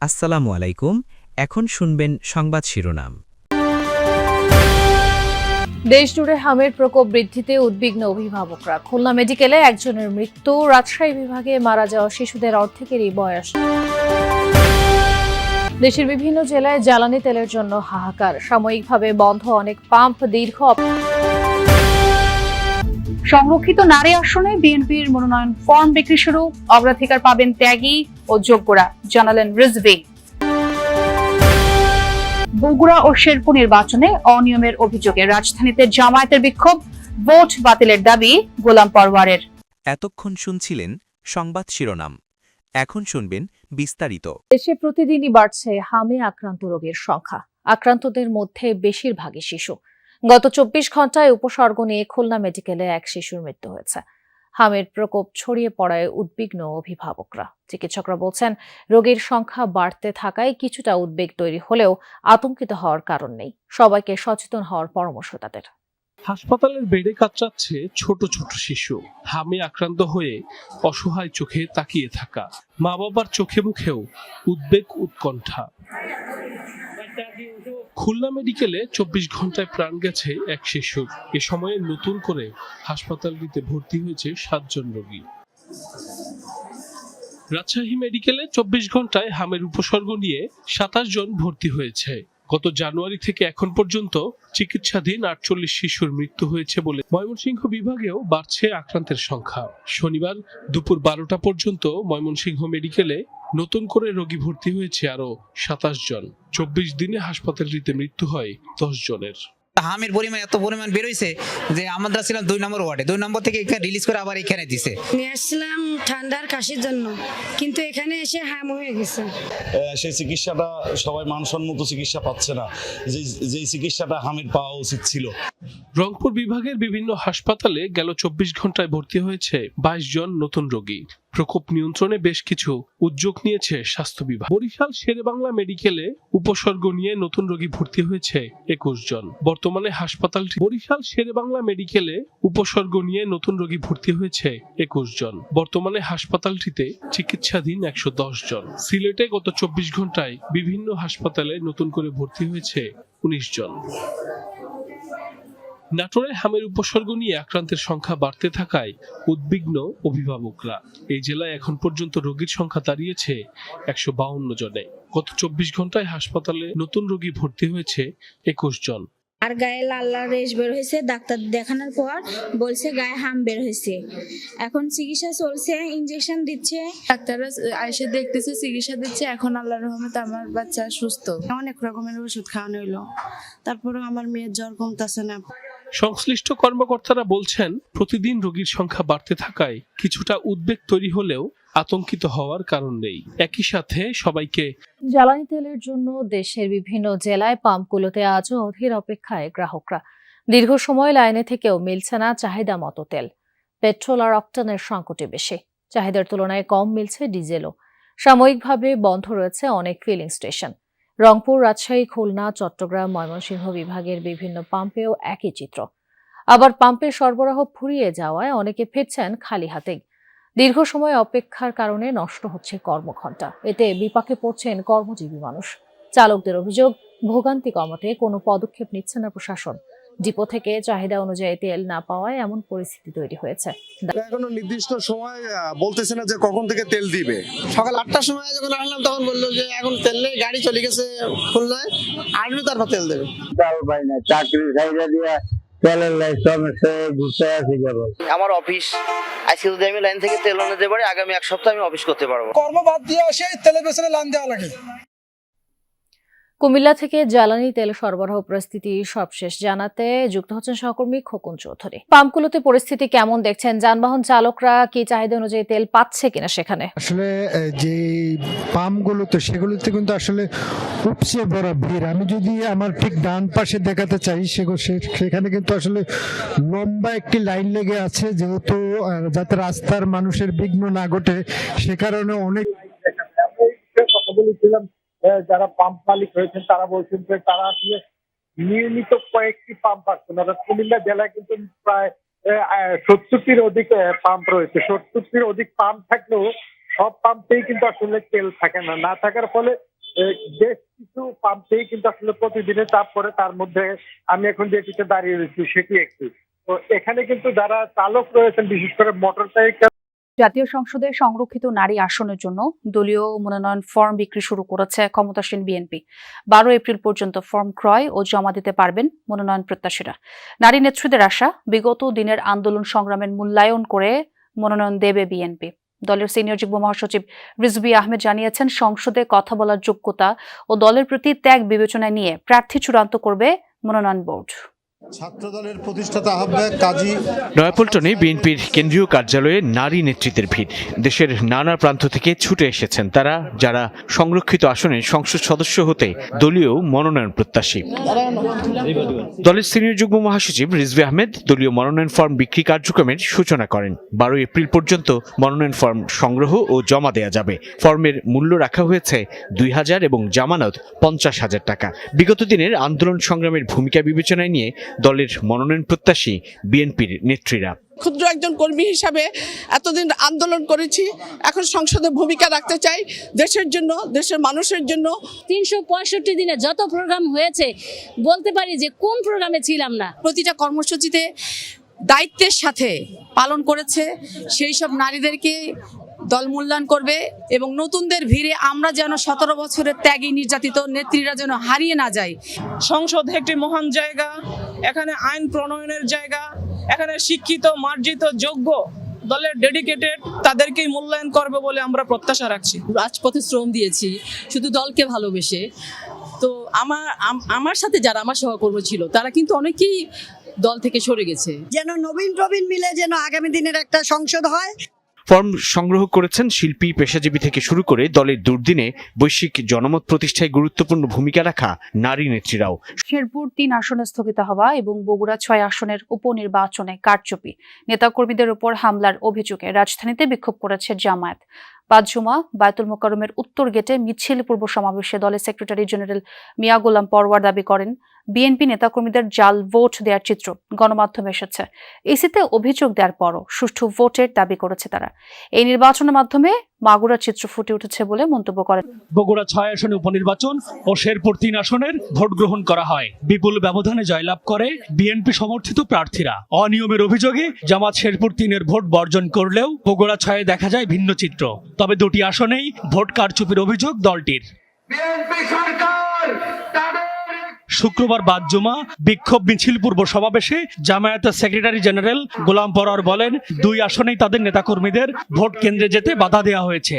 আসসালামু আলাইকুম। এখন শুনবেন সংবাদ শিরোনাম। দেশজুড়ে হামের প্রকোপ বৃদ্ধিতে উদ্বিগ্ন অভিভাবকরা। খুলনা মেডিকেলে একজনের মৃত্যু, রাজশাহী বিভাগে মারা যাওয়া শিশুদের অর্ধেকেরই বয়স। দেশের বিভিন্ন জেলায় জ্বালানি তেলের জন্য হাহাকার, সাময়িকভাবে বন্ধ অনেক পাম্প। সংরক্ষিত নারী আসনে বিএনপির মনোনয়ন ফর্ম বিক্রি শুরু, অগ্রাধিকার পাবেন ত্যাগী ও যোগ্যরা, জানালেন রিজভী। বগুড়া ও শেরপুর নির্বাচনে অনিয়মের অভিযোগে রাজধানীতে জামায়াতের বিক্ষোভ, ভোট বাতিলের দাবি গোলাম পরওয়ারের। এতক্ষণ শুনছিলেন সংবাদ শিরোনাম। এখন শুনবেন বিস্তারিত। দেশে প্রতিদিনই বাড়ছে হামে আক্রান্ত রোগীর সংখ্যা। আক্রান্তদের মধ্যে বেশিরভাগই শিশু। গত ২৪ ঘন্টায় উপসর্গ নিয়ে খুলনা মেডিকেলে এক শিশুর মৃত্যু হয়েছে। হামের প্রকোপ ছড়িয়ে পড়ায় উদ্বিগ্ন অভিভাবকরা। চিকিৎসকরা বলছেন, রোগীর সংখ্যা বাড়তে থাকায় কিছুটা উদ্বেগ তৈরি হলেও আতঙ্কিত হওয়ার কারণ নেই। সবাইকে সচেতন হওয়ার পরামর্শ তাদের। হাসপাতালের বেডে কাতরাচ্ছে ছোট ছোট শিশু, হামে আক্রান্ত হয়ে অসহায় চোখে তাকিয়ে থাকা মা বাবার চোখে মুখেও উদ্বেগ, উৎকণ্ঠা। খুলনা মেডিকেলে ২৪ ঘন্টায় প্রাণ গেছে এক শিশুর। এ সময়ে নতুন করে হাসপাতালটিতে ভর্তি হয়েছে ৭ জন রোগী। রাজশাহী মেডিকেলে ২৪ ঘন্টায় হামের উপসর্গ নিয়ে ২৭ জন ভর্তি হয়েছে। গত জানুয়ারি থেকে এখন পর্যন্ত চিকিৎসাধীন ৪৮ শিশুর মৃত্যু হয়েছে বলে ময়মনসিংহ বিভাগেও বাড়ছে আক্রান্তের সংখ্যা। শনিবার দুপুর ১২টা পর্যন্ত ময়মনসিংহ মেডিকেলে নতুন করে রোগী ভর্তি হয়েছে আরো ২৭ জন। ২৪ দিনে হাসপাতালটিতে মৃত্যু হয় ১০ জনের। হামের পরিমাণ এত পরিমাণ বেরোইছে যে আমরা ছিলাম ২ নম্বর ওয়ার্ডে, ২ নম্বর থেকে এখানে রিলিজ করে আবার এখানে দিছে। নিয়ে আসছিলাম ঠান্ডার কাশির জন্য, কিন্তু এখানে এসে হাম হয়ে গেছে। সেই চিকিৎসাটা সবাই মানসম্মত চিকিৎসা পাচ্ছে না, যে চিকিৎসাটা হামের পাওয়া উচিত ছিল। রংপুর বিভাগের বিভিন্ন হাসপাতালে গেল ২৪ ঘন্টায় ভর্তি হয়েছে ২২ জন নতুন রোগী। প্রকোপ নিয়ন্ত্রণে বেশ কিছু উদ্যোগ নিয়েছে স্বাস্থ্য বিভাগ। বরিশাল শেরেবাংলা মেডিকেলে উপসর্গ নিয়ে নতুন রোগী ভর্তি হয়েছে ২১ জন। বর্তমানে হাসপাতালটি বরিশাল শেরেবাংলা মেডিকেলে উপসর্গ নিয়ে নতুন রোগী ভর্তি হয়েছে ২১ জন। বর্তমানে হাসপাতালটিতে চিকিৎসাধীন ১১০ জন। সিলেটে গত ২৪ ঘন্টায় বিভিন্ন হাসপাতালে নতুন করে ভর্তি হয়েছে ১৯ জন। নাটোরে হামের উপসর্গ নিয়ে আক্রান্তের সংখ্যা বাড়তে থাকায় উদ্বিগ্ন অভিভাবকরা। এই জেলায় এখন পর্যন্ত রোগীর সংখ্যা দাঁড়িয়েছে ১৫২ জনে। গত ২৪ ঘন্টায় হাসপাতালে নতুন রোগী ভর্তি হয়েছে ২১ জন। আর গায়ে লাল লাল রেশ বের হয়েছে, ডাক্তার দেখানোর পর বলছে গায়ে হাম বের হয়েছে। এখন চিকিৎসা চলছে, ইনজেকশন দিচ্ছে, ডাক্তাররা এসে দেখতেছে, চিকিৎসা দিচ্ছে। এখন আল্লাহর রহমতে আমার বাচ্চা সুস্থ। অনেক রকমের ওষুধ খাওয়ানো হইলো, তারপরে আমার মেয়ের জ্বর কমতেছে না। সংশ্লিষ্ট কর্মকর্তারা বলছেন, প্রতিদিন রোগীর সংখ্যা বাড়তে থাকায় কিছুটা উদ্বেগ তৈরি হলেও আতঙ্কিত হওয়ার কারণ নেই। একই সাথে সবাইকে জ্বালানি তেলের জন্য দেশের বিভিন্ন জেলায় পাম্পগুলোতে আজও অধীর অপেক্ষায় গ্রাহকরা। দীর্ঘ সময় লাইনে থেকেও মিলছে না চাহিদা মতো তেল। পেট্রোল আর অকটেনের সংকটে বেশি, চাহিদার তুলনায় কম মিলছে ডিজেলও। সাময়িকভাবে বন্ধ রয়েছে অনেক ফিলিং স্টেশন। রংপুর, রাজশাহী, খুলনা, চট্টগ্রাম, ময়মনসিংহ বিভাগের বিভিন্ন পাম্পেও একই চিত্র। আবার পাম্পের সরবরাহ ফুরিয়ে যাওয়ায় অনেকে ফিরছেন খালি হাতেই। দীর্ঘ সময় অপেক্ষার কারণে নষ্ট হচ্ছে কর্মঘণ্টা। এতে বিপাকে পড়ছেন কর্মজীবী মানুষ। চালকদের অভিযোগ, ভোগান্তি কমাতে কোনো পদক্ষেপ নিচ্ছে না প্রশাসন। ডিপো থেকে চাহিদা অনুযায়ী তেল না পাওয়ায় এমন পরিস্থিতি তৈরি হয়েছে। এখনো নির্দিষ্ট সময় বলতেছে না যে কখন থেকে তেল দিবে। সকাল ৮টার সময় যখন আসলাম তখন বললো যে এখন তেল নেই, গাড়ি চলে গেছে খুলনায়, আসলে তারপর তেল দেবে। চাকরি চাহিদা দিয়ে তেলের সমস্যা ঘুরতে আসি। আমার অফিস আজকে যদি আমি লাইন থেকে তেল আনতে পারি, আগামী ১ সপ্তাহ আমি অফিস করতে পারবো। কর্ম বাদ দিয়ে আসে তেলের পেছনে লাইন দেওয়া লাগে। কুমিল্লা থেকে জ্বালানি তেল সরবরাহ পরিস্থিতি সবশেষ জানাতে যুক্ত হচ্ছেন সহকর্মী খোকন চৌধুরী। পাম্পগুলোতে পরিস্থিতি কেমন দেখছেন? যানবাহন চালকরা কি চাহিদা অনুযায়ী তেল পাচ্ছে কিনা সেখানে? আসলে যে পাম্পগুলোতে সেগুলোতে কিন্তু আসলে উপচে বড় ভিড়। আমি যদি আমার ঠিক ডান পাশে দেখাতে চাই, সেখানে কিন্তু আসলে লম্বা একটি লাইন লেগে আছে, যেহেতু যাতে রাস্তার মানুষের বিঘ্ন না ঘটে সে কারণে অনেক কথা বলেছিলাম। যারা পাম্প মালিক রয়েছেন তারা বলছেন যে তারা আসলে নিয়মিত কয়েকটি পাম্প পাচ্ছেন। অর্থাৎ কুমিল্লা জেলায় কিন্তু প্রায় ৭০টির অধিক পাম্প রয়েছে। ৭০টির অধিক পাম্প থাকলেও সব পাম্পেই কিন্তু আসলে তেল থাকে না, না থাকার ফলে বেশ কিছু পাম্পেই কিন্তু আসলে প্রতিদিনের চাপ পড়ে। তার মধ্যে আমি এখন যেটিতে দাঁড়িয়ে রয়েছি সেটি একটি। তো এখানে কিন্তু যারা চালক রয়েছেন, বিশেষ করে মোটর সাইকেল। জাতীয় সংসদে সংরক্ষিত নারী আসনের জন্য দলীয় মনোনয়ন ফর্ম বিক্রি শুরু করেছে ক্ষমতাসীন বিএনপি। 12 এপ্রিল পর্যন্ত ফর্ম ক্রয় ও জমা দিতে পারবেন মনোনয়ন প্রত্যাশীরা। নারী নেত্রীদের আশা, বিগত দিনের আন্দোলন সংগ্রামের মূল্যায়ন করে মনোনয়ন দেবে বিএনপি। দলের সিনিয়র যুগ্ম মহাসচিব রিজভী আহমেদ জানিয়েছেন, সংসদে কথা বলার যোগ্যতা ও দলের প্রতি ত্যাগ বিবেচনায় নিয়ে প্রার্থী চূড়ান্ত করবে মনোনয়ন বোর্ড। ছাত্রদলের প্রতিষ্ঠাতা আহ্বায়ক কাজী নয়াপল্টনে বিএনপির কেন্দ্রীয় কার্যালয়ে নারী নেতৃত্বের ভিড়। দেশের নানা প্রান্ত থেকে ছুটে এসেছেন তারা, যারা সংরক্ষিত আসনের সংসদ সদস্য হতে দলীয় মনোনয়ন প্রত্যাশী। দলের সিনিয়র যুগ্ম মহাসচিব রিজভী আহমেদ দলীয় মনোনয়ন ফর্ম বিক্রি কার্যক্রমের সূচনা করেন। 12 এপ্রিল পর্যন্ত মনোনয়ন ফর্ম সংগ্রহ ও জমা দেয়া যাবে। ফর্মের মূল্য রাখা হয়েছে 2000 এবং জামানত 50,000 টাকা। বিগত দিনের আন্দোলন সংগ্রামের ভূমিকা বিবেচনায় নিয়ে দলের মনোনয়ন প্রত্যাশী বিএনপির নেত্রীরা। ক্ষুদ্র একজন কর্মী হিসাবে এতদিন আন্দোলন করেছি, এখন সংসদে ভূমিকা রাখতে চাই দেশের জন্য, দেশের মানুষের জন্য। 365 দিনে যত প্রোগ্রাম হয়েছে বলতে পারি যে কোন প্রোগ্রামে ছিলাম না। প্রতিটা কর্মসূচিতে দায়িত্বের সাথে পালন করেছে। সেই সব নারীদেরকে দল মূল্যায়ন করবে এবং নতুনদের ভিড়ে আমরা যেন 17 বছরের ত্যাগী নির্যাতিত নেত্রীরা যেন হারিয়ে না যায়। সংসদ একটি মহান জায়গা, এখানে আইন প্রণয়নের জায়গা, এখানে শিক্ষিত, মার্জিত, যোগ্য দলের ডেডিকেটেড তাদেরকেই মূল্যায়ন করবে বলে আমরা প্রত্যাশা রাখছি। রাজপথে শ্রম দিয়েছি শুধু দলকে ভালোবেসে। তো আমার সাথে যারা আমার সহকর্মী ছিল তারা কিন্তু অনেকেই দল থেকে সরে গেছে। যেন নবীন প্রবীণ মিলে যেন আগামী দিনের একটা সংসদ হয়। ফর্ম সংগ্রহ করেছেন শিল্পী, পেশাজীবী থেকে শুরু করে দলের দুর্দিনে বৈশ্বিক জনমত প্রতিষ্ঠায় গুরুত্বপূর্ণ ভূমিকা রাখা নারী নেত্রীরাও। শেরপুর 3 আসনে স্থগিত হওয়া এবং বগুড়া 6 আসনের উপনির্বাচনে কারচুপি, নেতাকর্মীদের উপর হামলার অভিযোগে রাজধানীতে বিক্ষোভ করেছে জামায়াত। বাদজুমা বায়তুল মোকাররমের উত্তর গেটে মিছিল পূর্ব সমাবেশে দলের সেক্রেটারি জেনারেল মিয়া গোলাম পরওয়ার দাবি করেন, বিএনপি নেতাকর্মীদের জাল ভোট দেওয়ার চিত্র গণমাধ্যমে এসেছে। ইসিতে অভিযোগ দেওয়ার পরও সুষ্ঠু ভোটের দাবি করেছে তারা। এই নির্বাচনের মাধ্যমে মাগুরার চিত্র ফুটে উঠেছে বলে মন্তব্য করেন। বগুড়া 6 আসনে উপনির্বাচন ও শেরপুর 3 আসনের ভোট গ্রহণ করা হয়। বিপুল ব্যবধানে জয়লাভ করে বিএনপি সমর্থিত প্রার্থীরা। অনিয়মের অভিযোগে জামাত শেরপুর 3-এর ভোট বর্জন করলেও বগুড়া 6-এ দেখা যায় ভিন্ন চিত্র। তবে 2টি আসনেই ভোট কারচুপির অভিযোগ দলটির। শুক্রবার বাদজুমা বিক্ষোভ মিছিল পূর্ব সমাবেশে জামায়াতের সেক্রেটারি জেনারেল গোলাম পরওয়ার বলেন, 2 আসনেই তাদের নেতাকর্মীদের ভোট কেন্দ্রে যেতে বাধা দেওয়া হয়েছে।